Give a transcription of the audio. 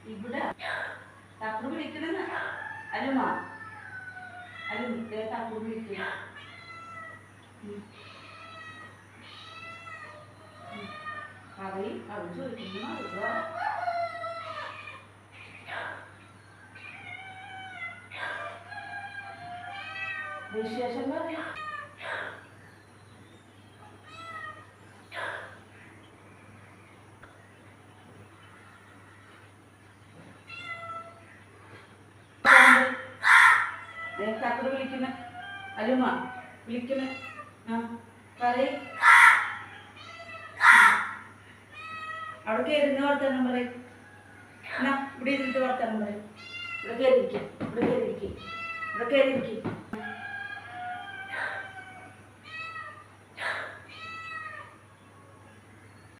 ഇവിടെ തപ്പു വിളിക്കണെന്ന് അലുമ അലു തപ്പു വിളിക്കുക പറയും അത് ചോദിക്കുന്നു വിശേഷം പറയാം തക്കറ് വിളിക്കുന്ന അലുമ വിളിക്കുന്ന ആ പറയും അവിടെ കയറുന്ന വർത്താനം പറയും എന്നാ ഇവിടെ ഇരുന്നിട്ട് വർത്താനം പറയും ഇവിടെ കയറിയിരിക്കും ഇവിടെ കയറിയിരിക്കും ഇവിടെ കയറിയിരിക്കും